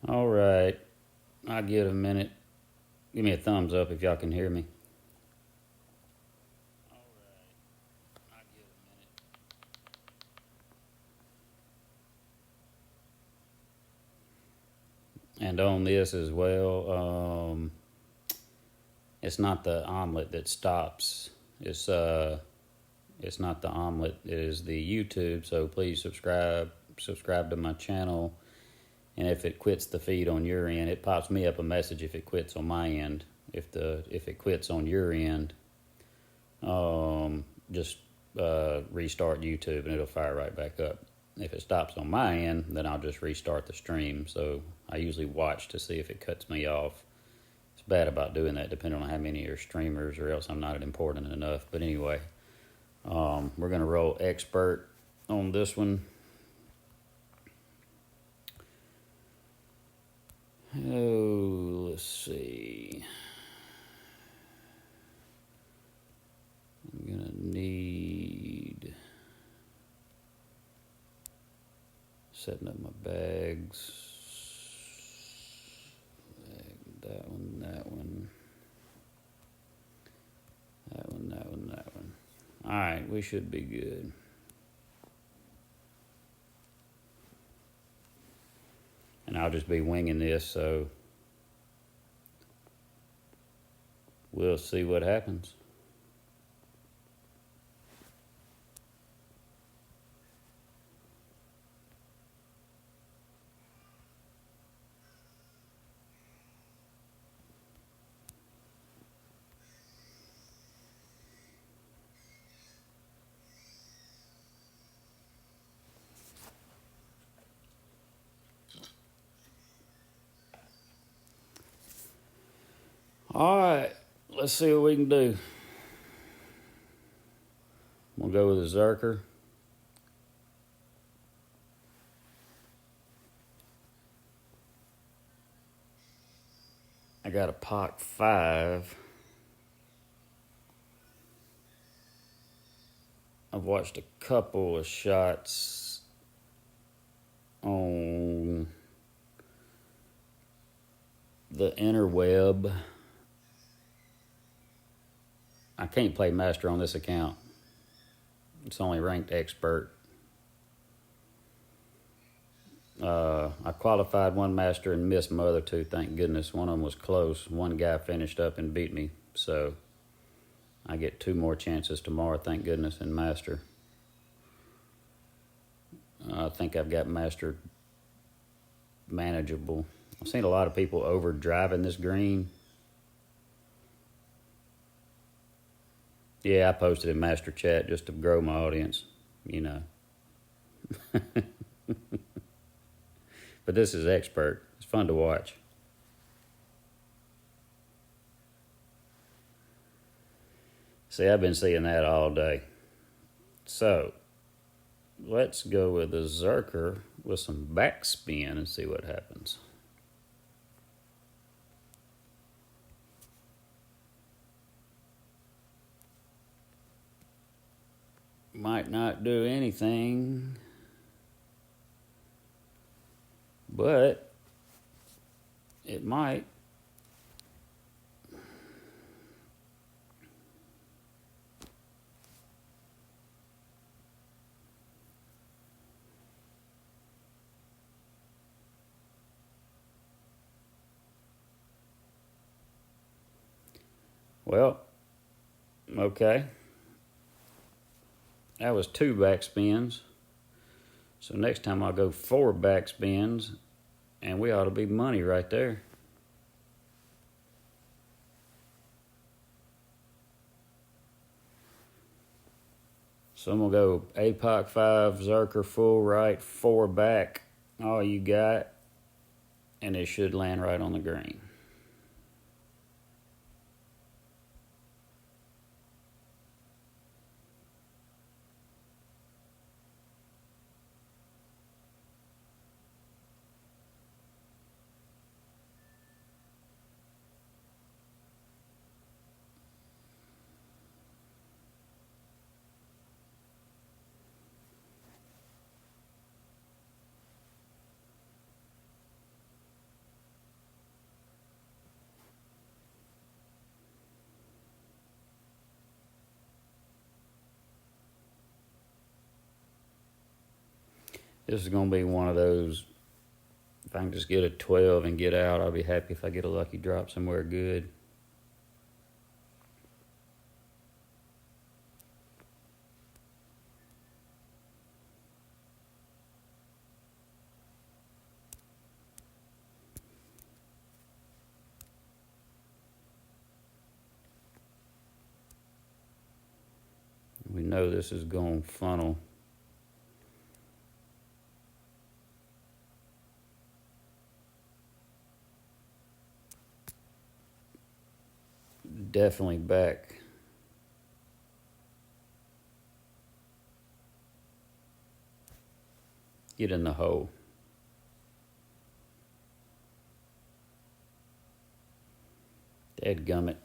All right, I'll give it a minute. Give me a thumbs up if y'all can hear me. And on this as well, it's not the omelet that stops. It's not the omelet. It is the YouTube. So please subscribe to my channel. And if it quits the feed on your end, it pops me up a message if it quits on my end. If it quits on your end, just restart YouTube and it'll fire right back up. If it stops on my end, then I'll just restart the stream. So I usually watch to see if it cuts me off. It's bad about doing that, depending on how many are streamers, or else I'm not important enough. But anyway, we're gonna roll expert on this one. Oh, let's see. I'm gonna need setting up my bags. That one, that one. That one, that one, that one. Alright, we should be good. And I'll just be winging this, so we'll see what happens. Alright, let's see what we can do. We'll go with a Zerker. I got a Pock 5. I've watched a couple of shots on the interweb. I can't play master on this account. It's only ranked expert. I qualified one master and missed my other two, thank goodness. One of them was close. One guy finished up and beat me. So I get 2 more chances tomorrow, thank goodness, in master. I think I've got master manageable. I've seen a lot of people over driving this green. Yeah, I posted in master chat just to grow my audience, you know. But this is expert. It's fun to watch. See, I've been seeing that all day. So, let's go with a Zerker with some backspin and see what happens. Might not do anything, but it might. Well, okay. That was 2 backspins. So next time I'll go 4 backspins, and we ought to be money right there. So I'm going to go APOC 5, Zerker full right, 4 back, all you got, and it should land right on the green. This is going to be one of those, if I can just get a 12 and get out, I'll be happy if I get a lucky drop somewhere good. We know this is going to funnel. Definitely back. Get in the hole. Dadgummit.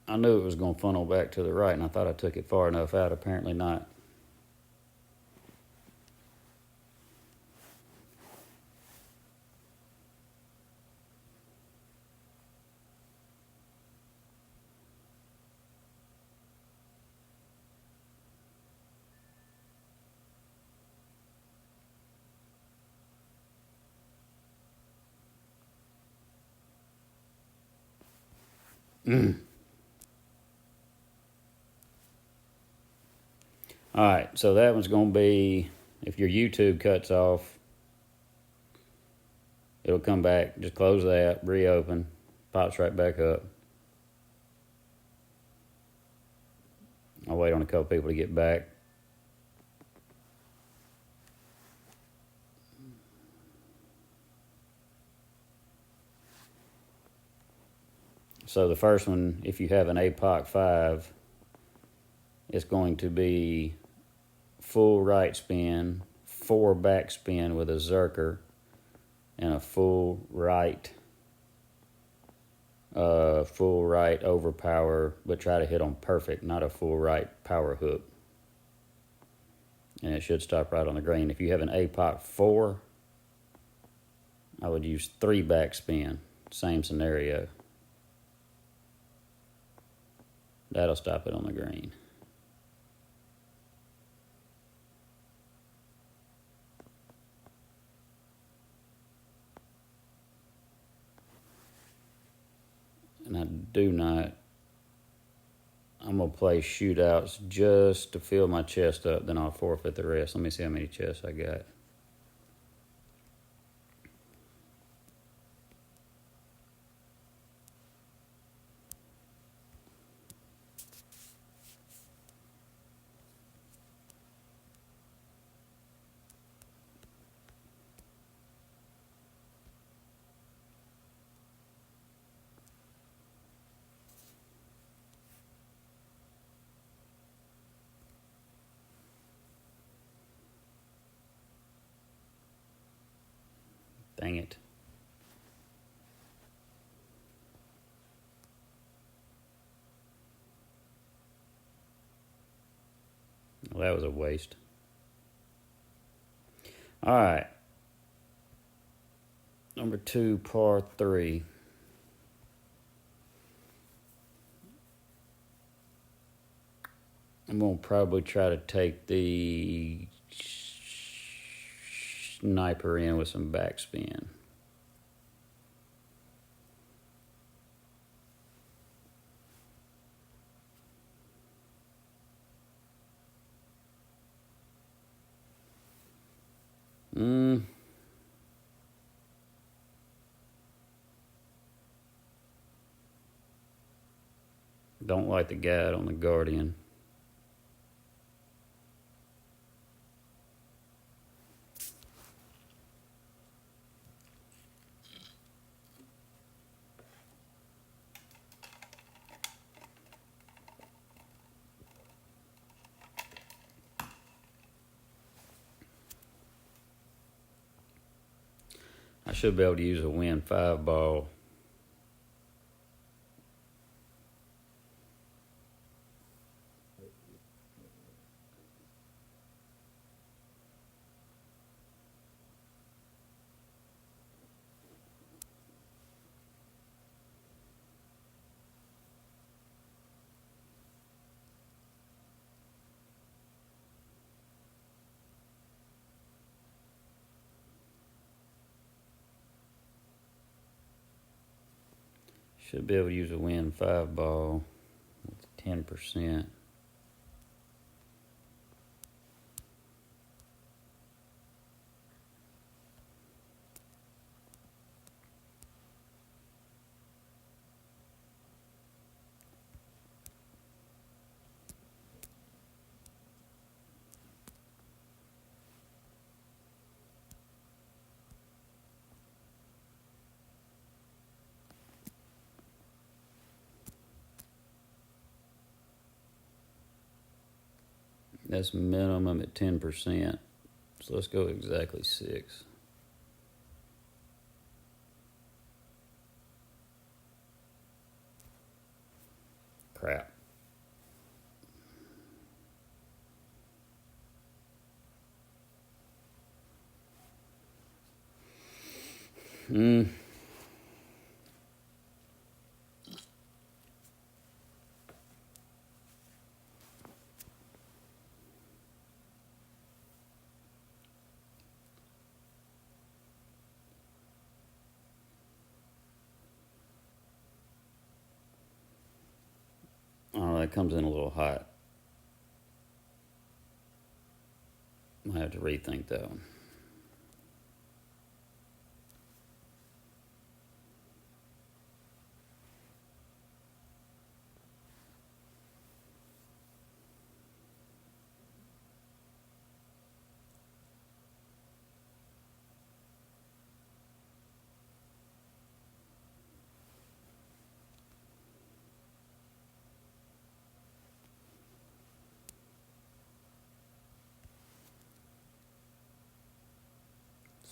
I knew it was going to funnel back to the right, and I thought I took it far enough out. Apparently not. All right, so that one's going to be, if your YouTube cuts off, it'll come back. Just close that, reopen, pops right back up. I'll wait on a couple people to get back. So the first one, if you have an APOC 5, it's going to be full right spin, 4 back spin with a zerker, and a full right overpower, but try to hit on perfect, not a full right power hook. And it should stop right on the green. If you have an APOC 4, I would use 3 back spin. Same scenario. That'll stop it on the green. And I do not, I'm going to play shootouts just to fill my chest up, then I'll forfeit the rest. Let me see how many chests I got. Dang it. Well, that was a waste. All right. Number 2, par 3. I'm going to probably try to take the sniper in with some backspin. Don't like the guide on the Guardian. I should be able to use a Win 5 ball. Should be able to use a Win 5 ball with 10%. That's minimum at 10%. So let's go exactly 6. Crap. Oh, that comes in a little hot. I have to rethink that one.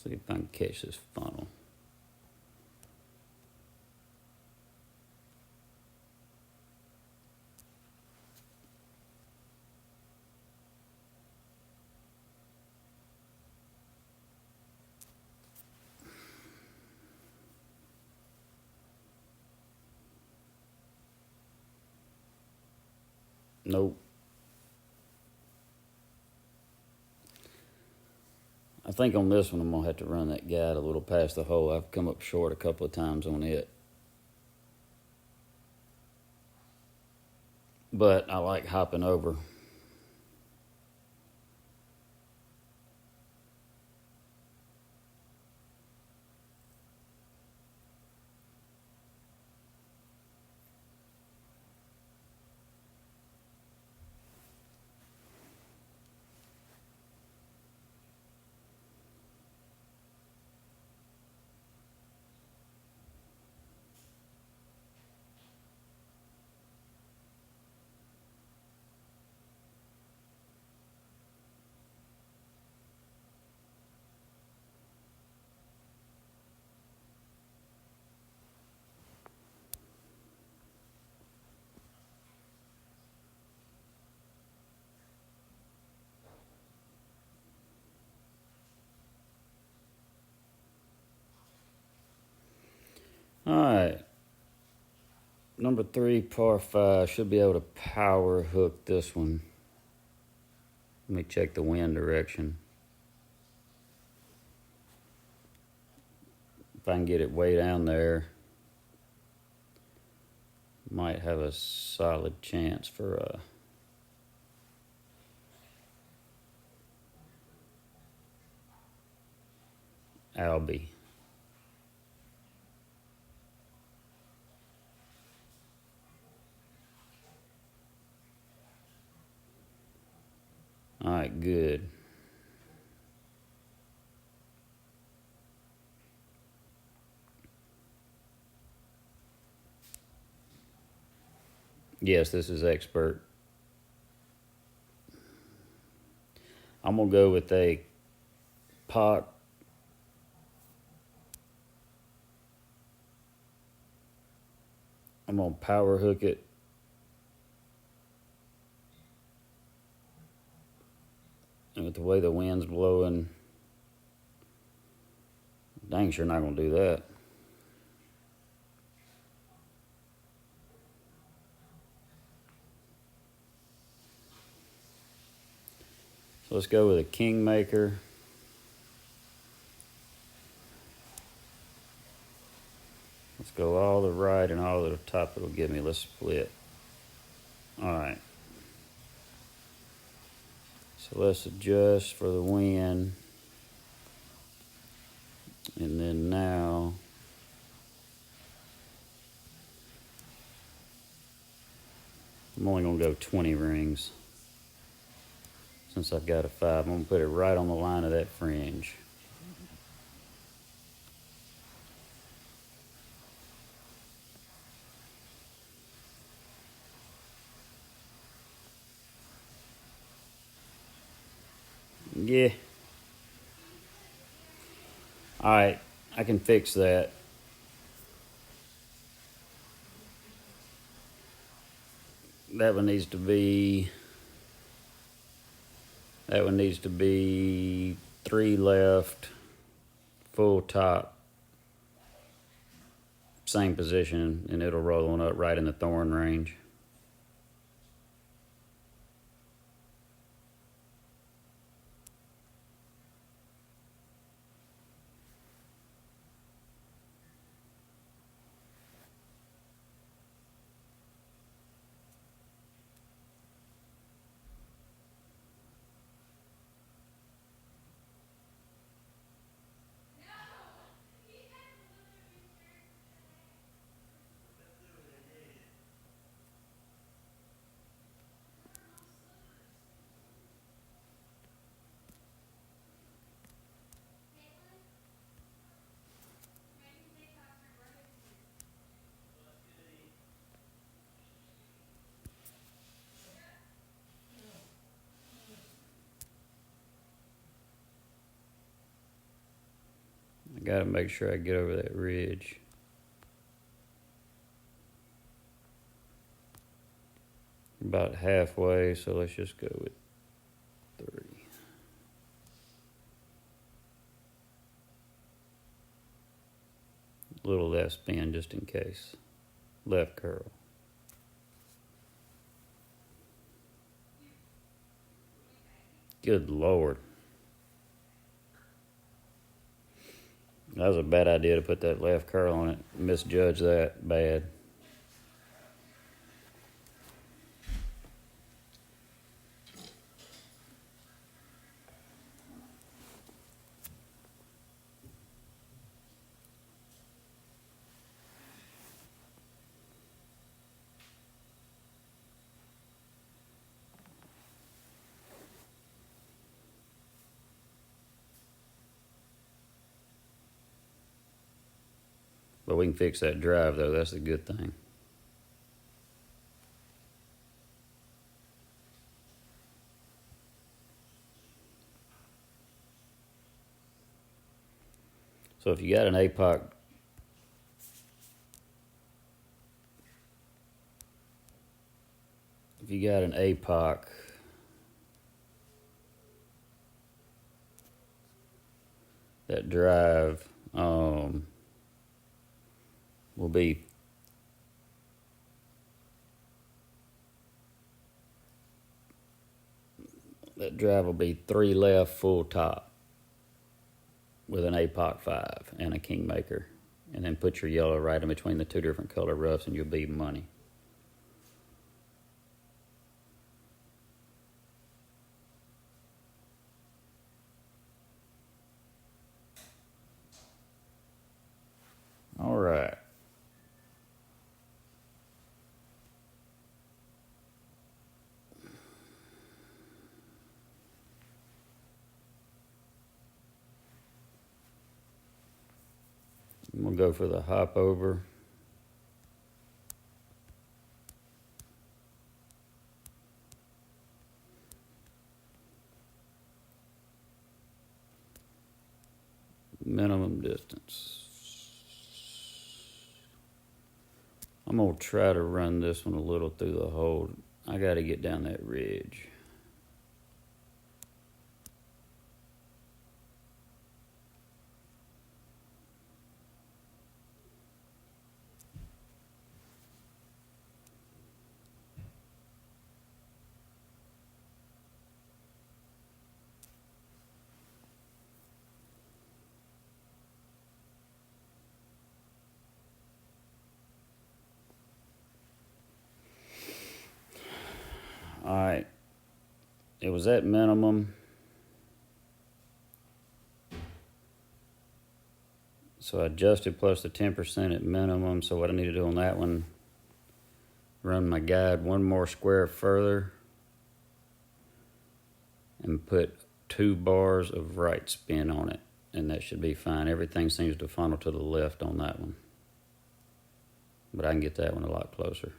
See if I can catch this funnel. Nope. I think on this one I'm going to have to run that guide a little past the hole. I've come up short a couple of times on it. But I like hopping over. All right. Number 3, par 5. Should be able to power hook this one. Let me check the wind direction. If I can get it way down there, might have a solid chance for Albie. All right, good. Yes, this is expert. I'm going to go with a pot. I'm going to power hook it. And with the way the wind's blowing, dang sure not going to do that. So let's go with a Kingmaker. Let's go all the right and all the top it'll give me. Let's split. Alright. So let's adjust for the wind. And then now I'm only going to go 20 rings. Since I've got a 5, I'm going to put it right on the line of that fringe. Yeah. Alright, I can fix that. That one needs to be 3 left, full top, same position, and it'll roll on up right in the thorn range. I gotta make sure I get over that ridge. About halfway, so let's just go with 3. A little less spin just in case. Left curl. Good Lord. That was a bad idea to put that left curl on it. Misjudged that bad. But we can fix that drive though, that's a good thing. So if you got an APOC that drive will be that drive will be 3 left full top with an APOC 5 and a Kingmaker, and then put your yellow right in between the 2 different color roughs and you'll be money. All right. I'm going to go for the hop over. Minimum distance. I'm going to try to run this one a little through the hole. I got to get down that ridge. Alright, it was at minimum. So I adjusted plus the 10% at minimum. So what I need to do on that one, run my guide one more square further and put 2 bars of right spin on it. And that should be fine. Everything seems to funnel to the left on that one. But I can get that one a lot closer.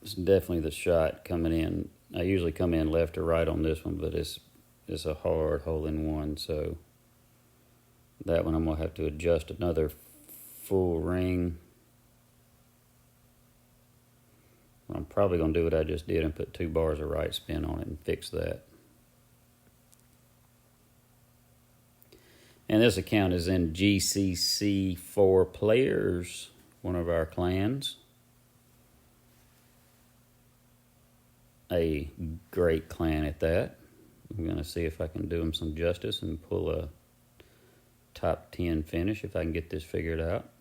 It's definitely the shot coming in. I usually come in left or right on this one, but it's a hard hole-in-one, so that one I'm going to have to adjust another full ring. I'm probably going to do what I just did and put 2 bars of right spin on it and fix that. And this account is in GCC 4 Players, one of our clans. A great clan at that. I'm going to see if I can do them some justice and pull a top 10 finish if I can get this figured out.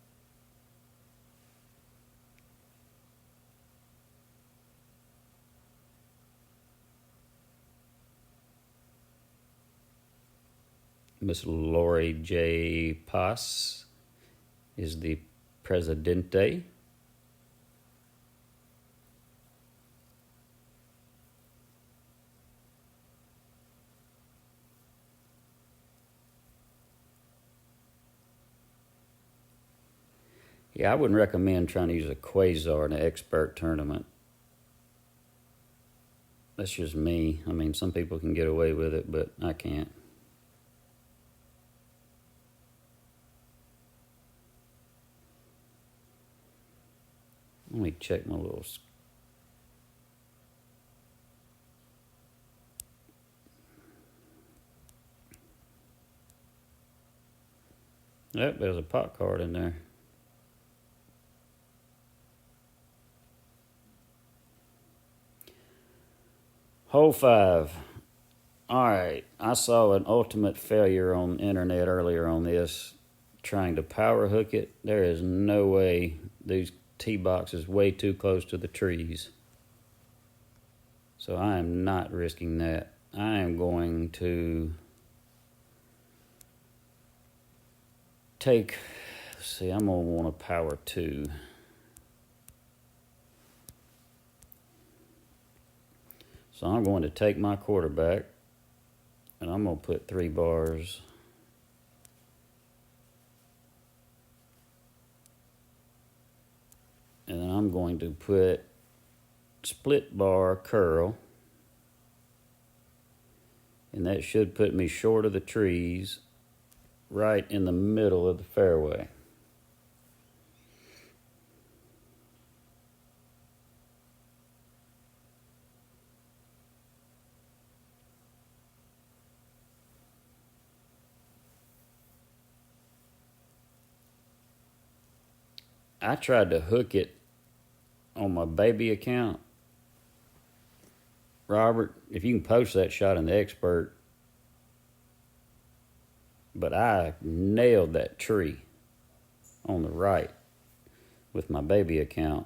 Miss Lori J. Paz is the Presidente. Yeah, I wouldn't recommend trying to use a Quasar in an expert tournament. That's just me. I mean, some people can get away with it, but I can't. Let me check my little... Yep, there's a pot card in there. Hole 5. Alright, I saw an ultimate failure on the internet earlier on this, trying to power hook it. There is no way. These tee box is way too close to the trees. So I am not risking that. I am going to take, see, I'm going to want a power 2. So I'm going to take my quarterback and I'm going to put 3 bars. And then I'm going to put split bar curl. And that should put me short of the trees, right in the middle of the fairway. I tried to hook it on my baby account. Robert, if you can post that shot in the expert. But I nailed that tree on the right with my baby account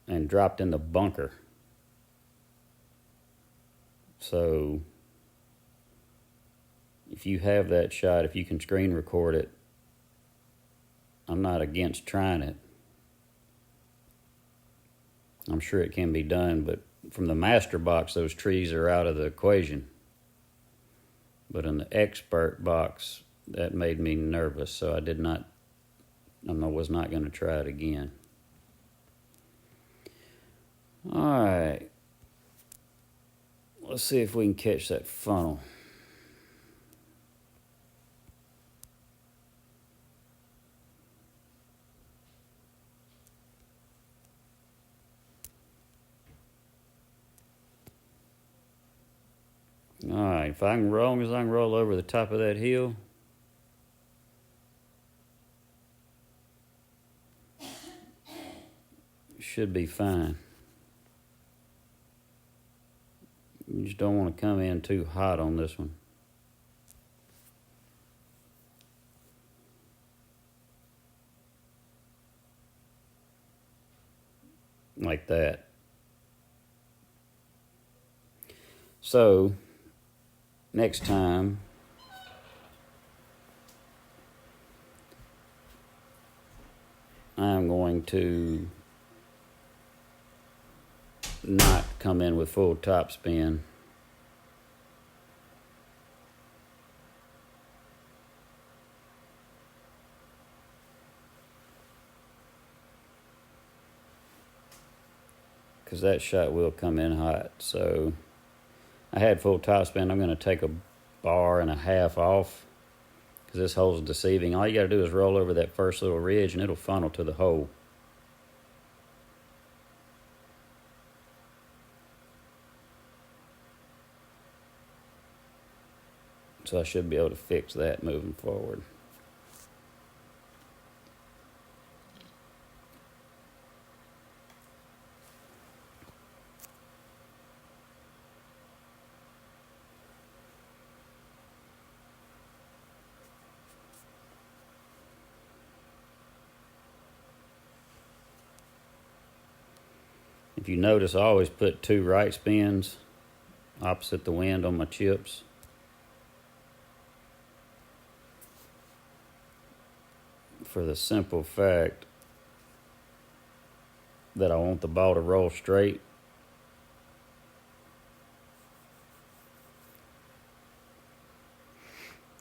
and dropped in the bunker. So if you have that shot, if you can screen record it, I'm not against trying it. I'm sure it can be done, but from the master box, those trees are out of the equation. But in the expert box, that made me nervous, so I was not going to try it again. All right. Let's see if we can catch that funnel. All right, if I can roll, as I can roll over the top of that hill. Should be fine. You just don't want to come in too hot on this one. like that. So next time I'm going to not come in with full top spin. Because that shot will come in hot. So I had full top spin. I'm going to take a bar and a half off because this hole's deceiving. All you got to do is roll over that first little ridge and it'll funnel to the hole. So I should be able to fix that moving forward. If you notice, I always put 2 right spins opposite the wind on my chips. For the simple fact that I want the ball to roll straight.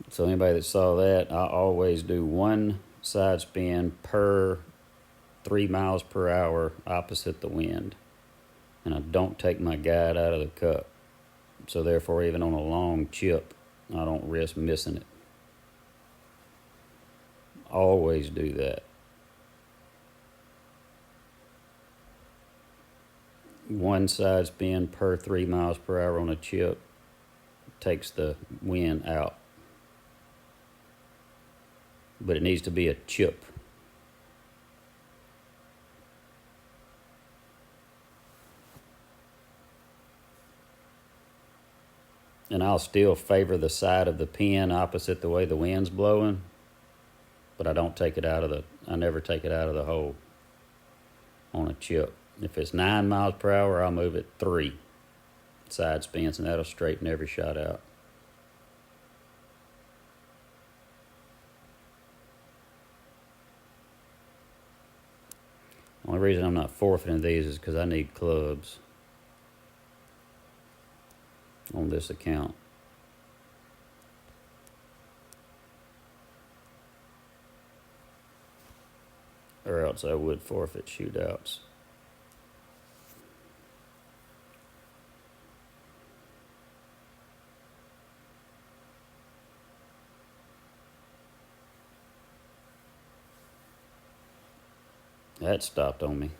So anybody that saw that, I always do 1 side spin per 3 miles per hour opposite the wind. And I don't take my guide out of the cup. So therefore, even on a long chip, I don't risk missing it. Always do that. 1 side spin per 3 miles per hour on a chip takes the wind out. But it needs to be a chip. And I'll still favor the side of the pin opposite the way the wind's blowing, but I don't take it out of I never take it out of the hole on a chip. If it's 9 miles per hour, I'll move it 3 side spins, and that'll straighten every shot out. The only reason I'm not forfeiting these is because I need clubs on this account. Or else I would forfeit shootouts. That stopped on me.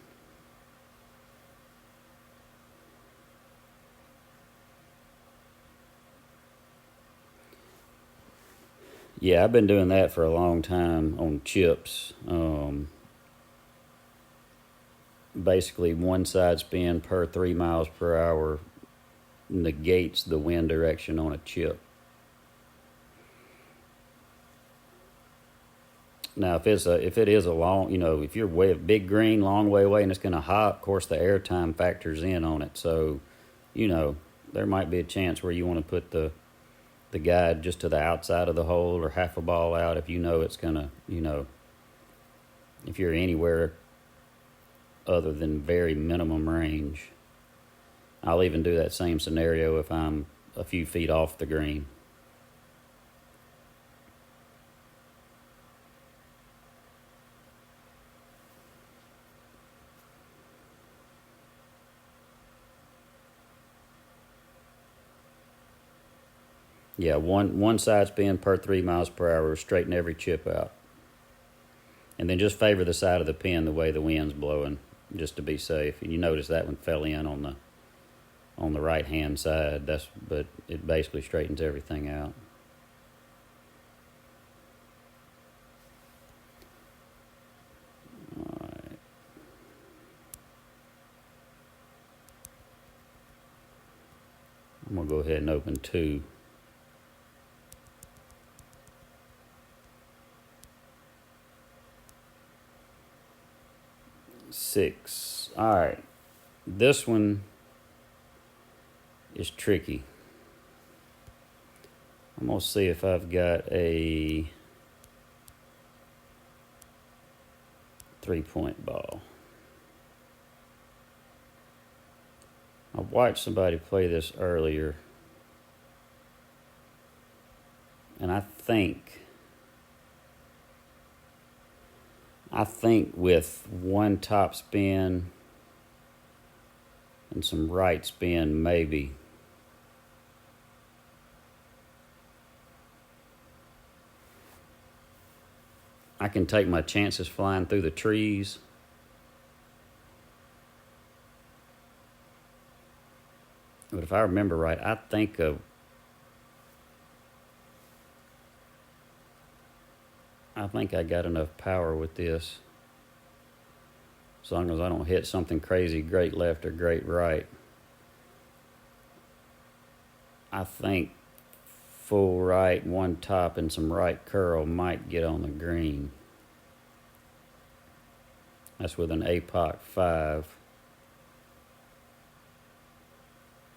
Yeah, I've been doing that for a long time on chips. Basically, 1 side spin per 3 miles per hour negates the wind direction on a chip. Now, if it is a long, if you're way big green, long way away, and it's going to hop, of course, the air time factors in on it. So, there might be a chance where you want to put the guide just to the outside of the hole or half a ball out if you know it's going to, if you're anywhere other than very minimum range. I'll even do that same scenario if I'm a few feet off the green. Yeah, one side spin per 3 miles per hour, straighten every chip out. And then just favor the side of the pin the way the wind's blowing, just to be safe. And you notice that one fell in on the right hand side. But it basically straightens everything out. All right. I'm gonna go ahead and open 2. 6. All right. This one is tricky. I'm going to see if I've got a 3-point ball. I watched somebody play this earlier, and I think with one top spin and some right spin, maybe. I can take my chances flying through the trees. But if I remember right, I think I got enough power with this. As long as I don't hit something crazy, great left or great right. I think full right, one top, and some right curl might get on the green. That's with an APOC 5.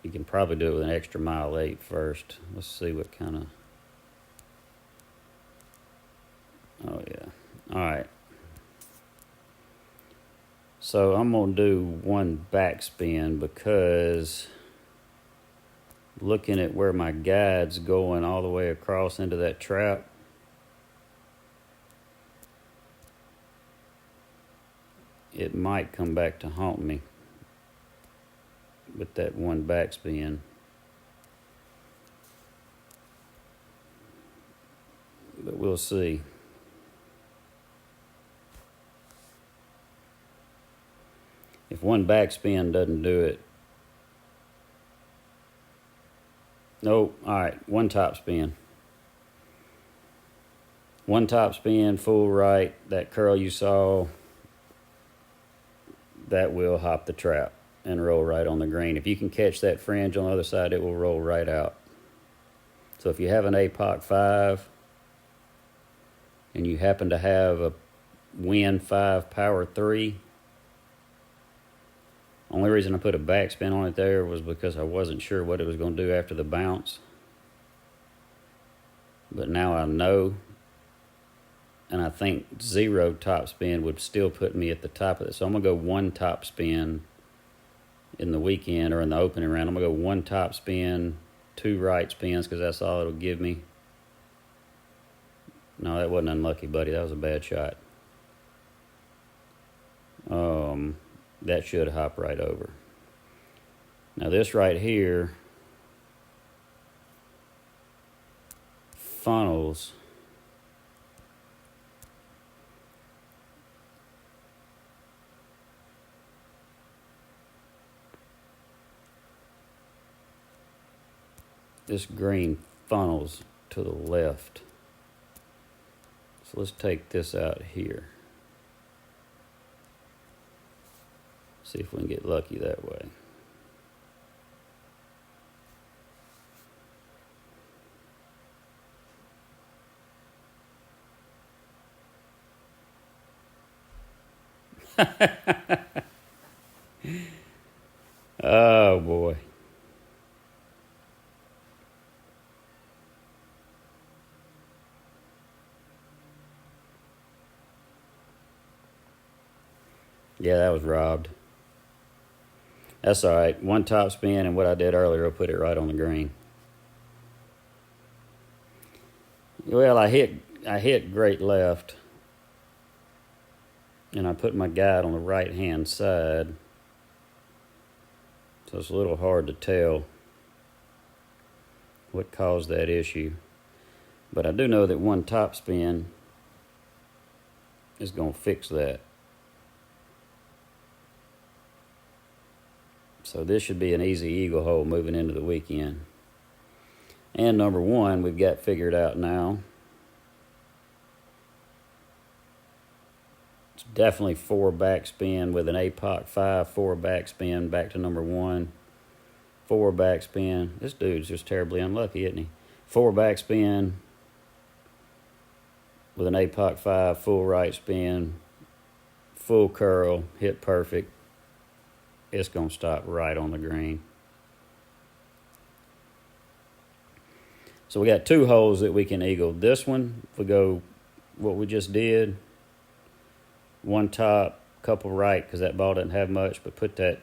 You can probably do it with an extra mile 8 first. Let's see what kind of... Oh, yeah. All right. So I'm going to do one backspin because looking at where my guide's going all the way across into that trap, it might come back to haunt me with that one backspin. But we'll see. If one backspin doesn't do it, nope. All right, one top spin. One top spin, full right. That curl you saw, that will hop the trap and roll right on the green. If you can catch that fringe on the other side, it will roll right out. So if you have an APOC 5 and you happen to have a Win 5 Power 3, only reason I put a backspin on it there was because I wasn't sure what it was going to do after the bounce. But now I know. And I think 0 top spin would still put me at the top of it. So I'm going to go one top spin in the weekend or in the opening round. I'm going to go one top spin, 2 right spins because that's all it'll give me. No, that wasn't unlucky, buddy. That was a bad shot. That should hop right over. Now this right here funnels this green funnels to the left. So let's take this out here. See if we can get lucky that way. Oh boy. Yeah, that was robbed. That's all right. One top spin, and what I did earlier will put it right on the green. Well, I hit great left, and I put my guide on the right-hand side, so it's a little hard to tell what caused that issue. But I do know that one top spin is going to fix that. So this should be an easy eagle hole moving into the weekend. And number one, we've got figured out now. It's definitely 4 backspin with an APOC 5, 4 backspin back to number one. 4 backspin. This dude's just terribly unlucky, isn't he? 4 backspin with an APOC 5, full right spin, full curl, hit perfect, it's going to stop right on the green. So we got 2 holes that we can eagle. This one, if we go what we just did, one top, couple right, because that ball doesn't have much, but put that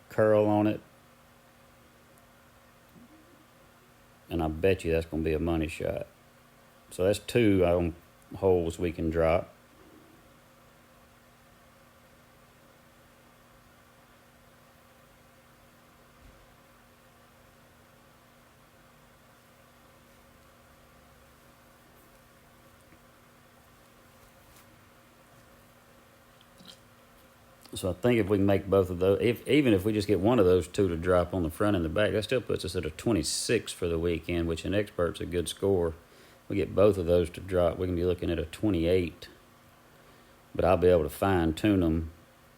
curl on it, and I bet you that's going to be a money shot. So that's 2 holes we can drop. So I think if we can make both of those, even if we just get one of those 2 to drop on the front and the back, that still puts us at a 26 for the weekend, which in expert's a good score. We get both of those to drop, we can be looking at a 28. But I'll be able to fine tune them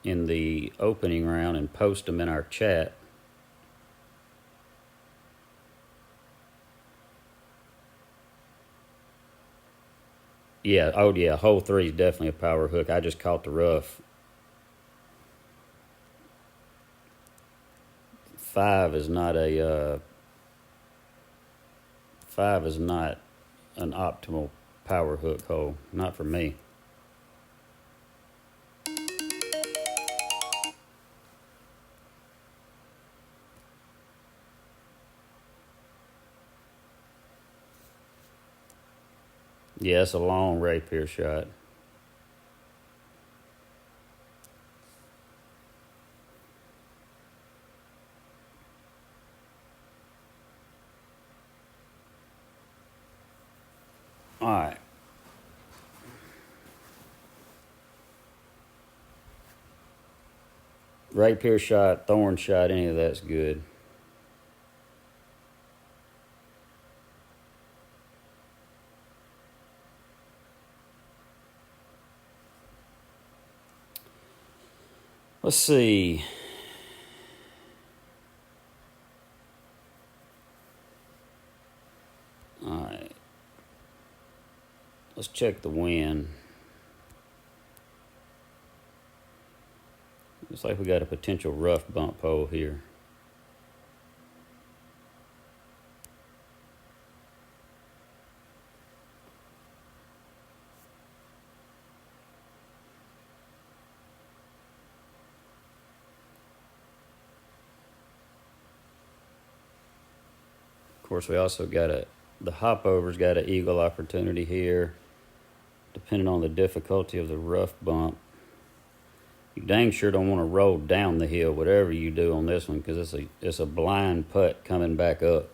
in the opening round and post them in our chat. Yeah, oh yeah, hole 3 is definitely a power hook. I just caught the rough. 5 is not an optimal power hook hole, not for me. Yeah, it's a long rapier shot. All right. Rapier shot, thorn shot, any of that's good. Let's see. All right. Let's check the wind. Looks like we got a potential rough bump hole here. Of course, we also got the hop over's got an eagle opportunity here, depending on the difficulty of the rough bump. You dang sure don't want to roll down the hill, whatever you do on this one, because it's a blind putt coming back up.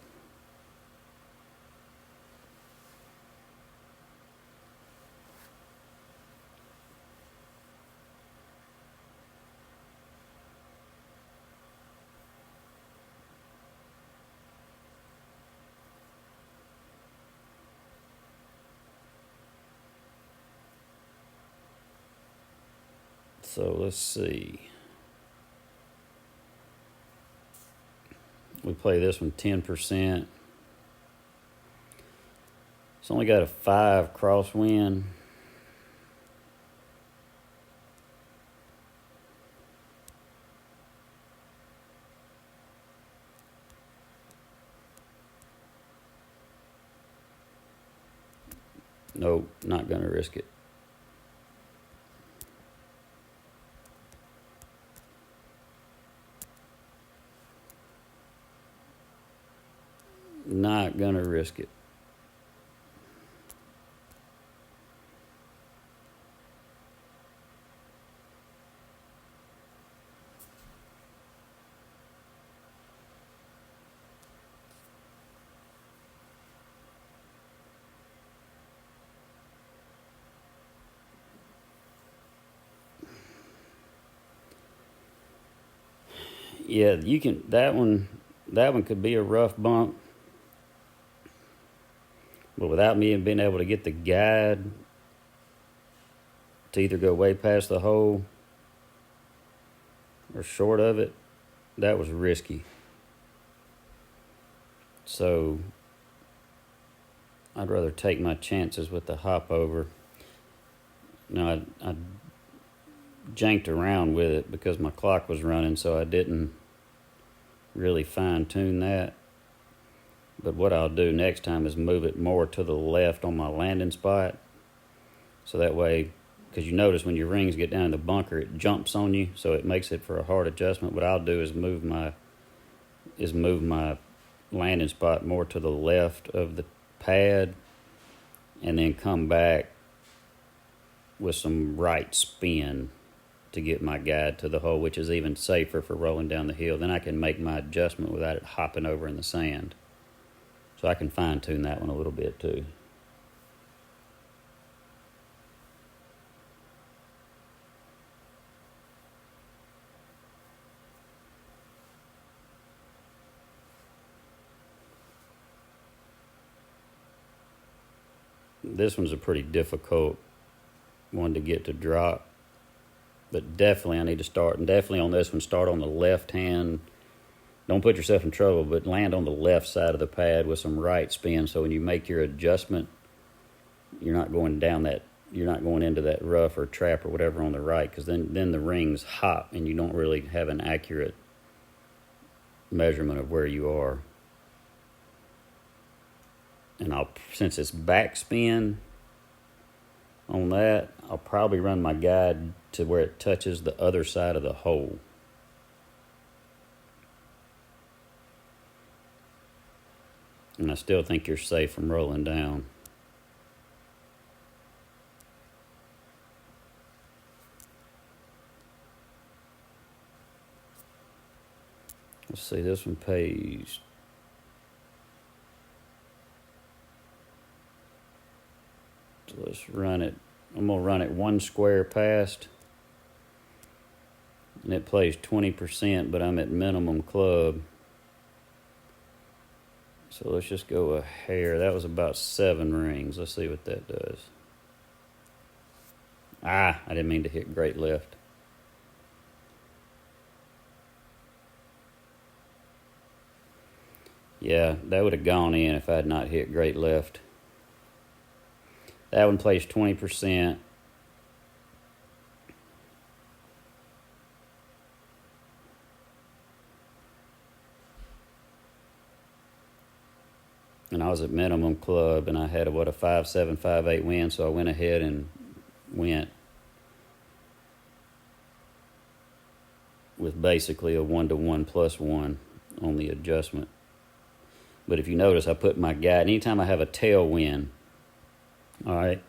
So let's see. We play this one 10%. It's only got a 5 crosswind. Nope, not going to risk it. Not going to risk it. Yeah, you can. That one could be a rough bump, but without me being able to get the guide to either go way past the hole or short of it, that was risky. So I'd rather take my chances with the hop over. Now, I janked around with it because my clock was running, so I didn't really fine tune that. But what I'll do next time is move it more to the left on my landing spot, so that way, because you notice when your rings get down in the bunker, it jumps on you, so it makes it for a hard adjustment. What I'll do is move my landing spot more to the left of the pad, and then come back with some right spin to get my guide to the hole, which is even safer for rolling down the hill. Then I can make my adjustment without it hopping over in the sand. So I can fine tune that one a little bit too. This one's a pretty difficult one to get to drop, but definitely I need to start, and definitely on this one, start on the left hand. Don't put yourself in trouble, but land on the left side of the pad with some right spin, so when you make your adjustment, you're not going into that rough or trap or whatever on the right, because then the rings hop and you don't really have an accurate measurement of where you are. And since it's backspin on that, I'll probably run my guide to where it touches the other side of the hole. And I still think you're safe from rolling down. Let's see, this one pays. So let's run it. I'm going to run it one square past. And it plays 20%, but I'm at minimum club. So let's just go a hair. That was about 7 rings. Let's see what that does. I didn't mean to hit great left. Yeah, that would have gone in if I had not hit great left. That one plays 20%. And I was at minimum club, and I had a 5.7, 5.8 wind, so I went ahead and went with basically a 1-to-1 plus 1 on the adjustment. But if you notice, I put my guide, anytime I have a tailwind, all right,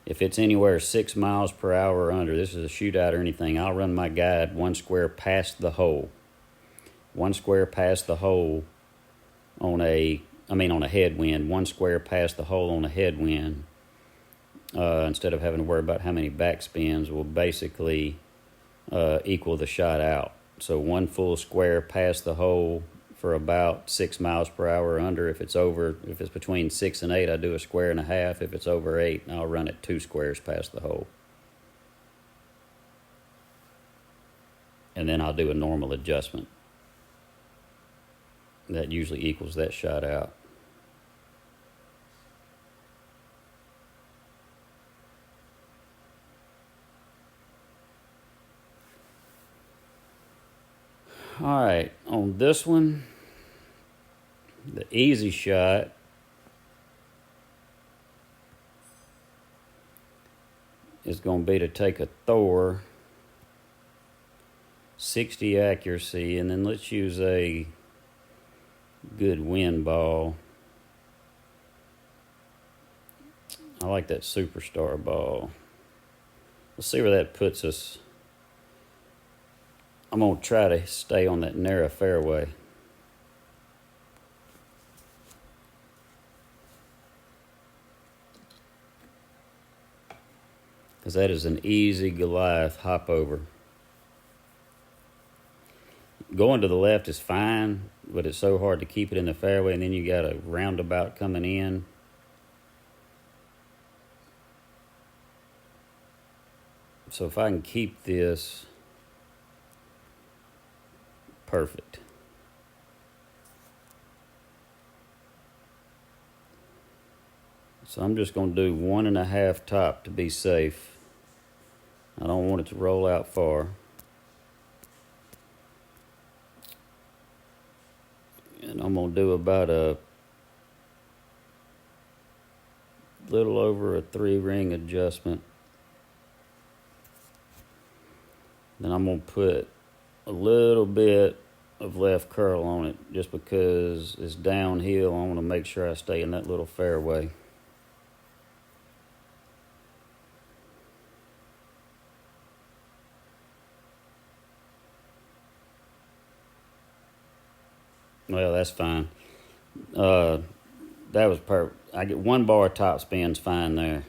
if it's anywhere 6 miles per hour or under, this is a shootout or anything, I'll run my guide 1 square past the hole. 1 square past the hole on a headwind, 1 square past the hole on a headwind, instead of having to worry about how many backspins, will basically equal the shot out. So 1 full square past the hole for about 6 miles per hour or under. If it's between 6 and 8, I do a square and a half. If it's over 8, I'll run it 2 squares past the hole. And then I'll do a normal adjustment. That usually equals that shot out. All right, on this one, the easy shot is going to be to take a Thor, 60 accuracy, and then let's use a good wind ball. I like that Superstar ball. Let's see where that puts us. I'm going to try to stay on that narrow fairway. Because that is an easy Goliath hop over. Going to the left is fine, but it's so hard to keep it in the fairway, and then you got a roundabout coming in. So if I can keep this perfect. So I'm just going to do 1.5 top to be safe. I don't want it to roll out far. And I'm going to do about a little over a 3-ring adjustment. Then I'm going to put a little bit of left curl on it just because it's downhill. I want to make sure I stay in that little fairway. Well, that's fine. That was perfect. I get 1 bar top spin's fine there.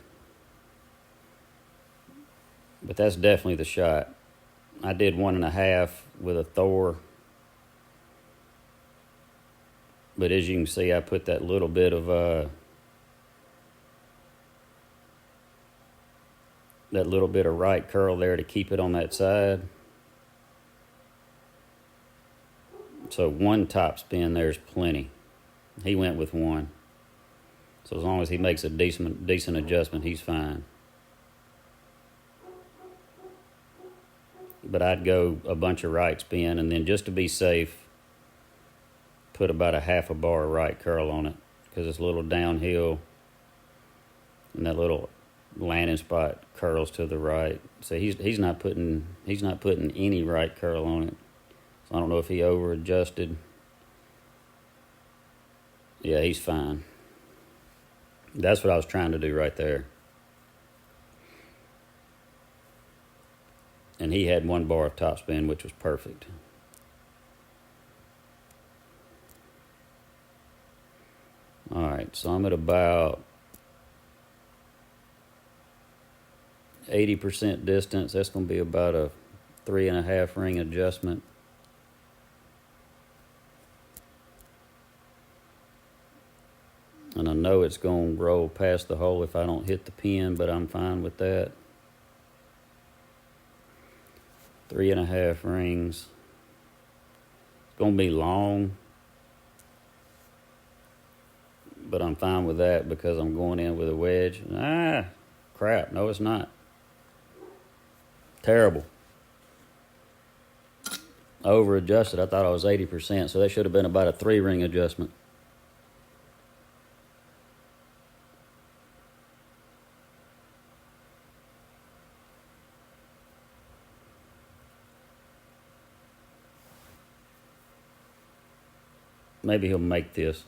But that's definitely the shot. I did 1.5 with a Thor. But as you can see, I put that little bit of right curl there to keep it on that side. So 1 top spin there's plenty. He went with 1. So as long as he makes a decent adjustment, he's fine. But I'd go a bunch of right spin, and then just to be safe, put about a 1/2 bar of right curl on it, because it's a little downhill, and that little landing spot curls to the right. So he's not putting any right curl on it. So I don't know if he over adjusted. Yeah, he's fine. That's what I was trying to do right there. And he had 1 bar of topspin, which was perfect. Alright, so I'm at about 80% distance. That's going to be about a 3.5 ring adjustment. And I know it's going to roll past the hole if I don't hit the pin, but I'm fine with that. 3.5 rings. It's going to be long, but I'm fine with that because I'm going in with a wedge. Crap. No, it's not. Terrible. Over adjusted. I thought I was 80%, so that should have been about a 3-ring adjustment. Maybe he'll make this.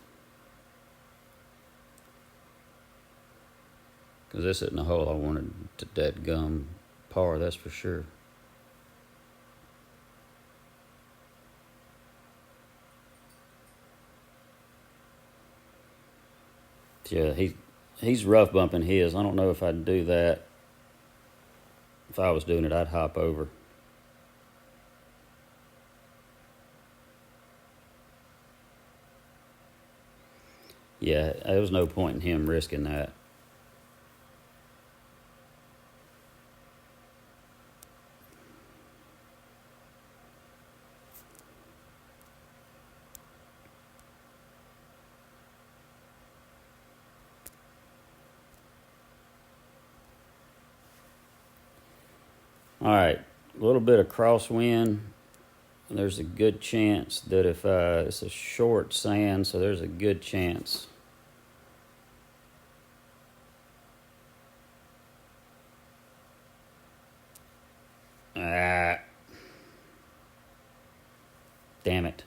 Because this isn't a hole I wanted to dadgum par, that's for sure. Yeah, he's rough bumping his. I don't know if I'd do that. If I was doing it, I'd hop over. Yeah, there was no point in him risking that. All right, a little bit of crosswind. There's a good chance that if it's a short sand, so there's a good chance. Damn it.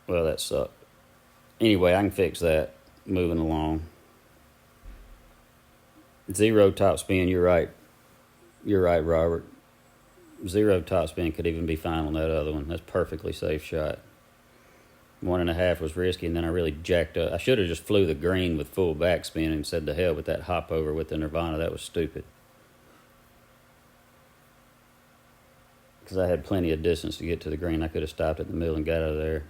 Well, that sucked. Anyway, I can fix that. Moving along. 0 topspin, you're right. You're right, Robert. 0 topspin could even be fine on that other one. That's perfectly safe shot. 1.5 was risky, and then I really jacked up. I should have just flew the green with full backspin and said to hell with that hop over with the Nirvana. That was stupid. Because I had plenty of distance to get to the green. I could have stopped it in the middle and got out of there.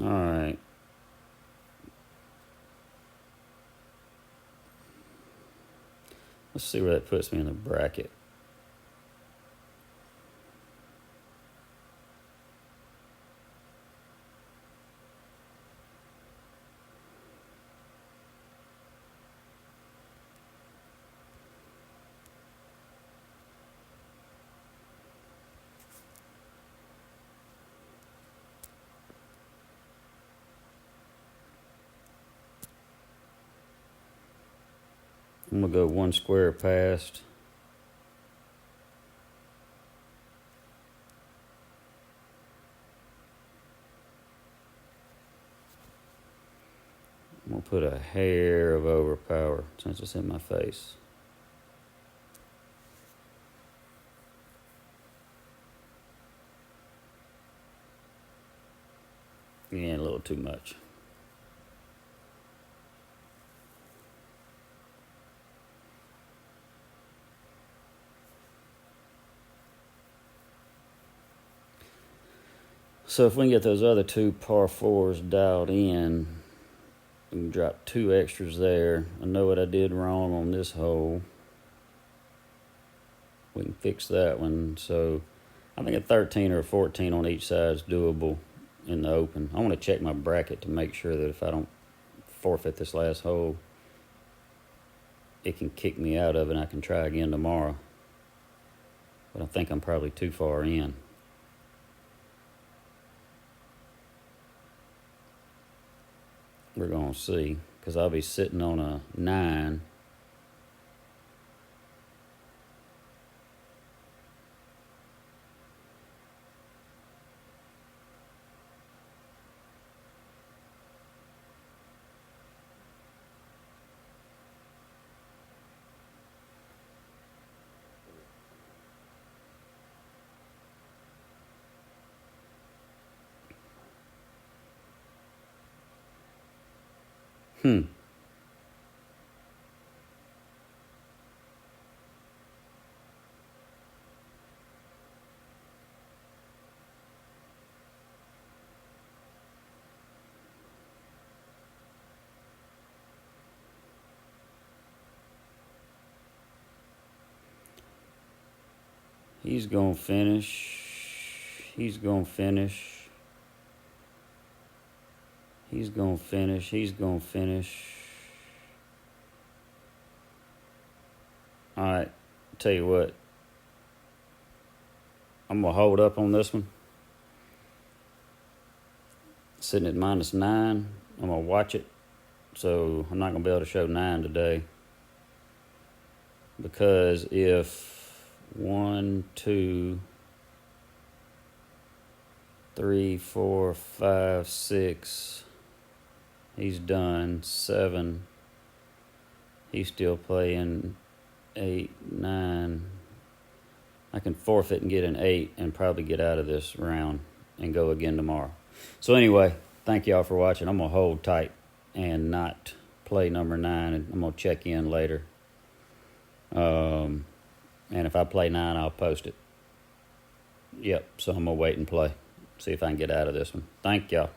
All right. Let's see where that puts me in the bracket. I'm going to go one square past. I'm going to put a hair of overpower since it's in my face. Yeah, a little too much. So if we can get those other two par fours dialed in, we can drop 2 extras there. I know what I did wrong on this hole. We can fix that one. So I think a 13 or a 14 on each side is doable in the open. I want to check my bracket to make sure that if I don't forfeit this last hole, it can kick me out of it and I can try again tomorrow. But I think I'm probably too far in. We're going to see, because I'll be sitting on a 9. He's going to finish. He's going to finish. He's going to finish. He's going to finish. All right. Tell you what. I'm going to hold up on this one. Sitting at -9. I'm going to watch it. So I'm not going to be able to show 9 today. Because if 1, 2, 3, 4, 5, 6. He's done. 7. He's still playing. 8, 9. I can forfeit and get an 8 and probably get out of this round and go again tomorrow. So anyway, thank y'all for watching. I'm going to hold tight and not play number 9. And I'm going to check in later. And if I play 9, I'll post it. Yep, so I'm going to wait and play. See if I can get out of this one. Thank y'all.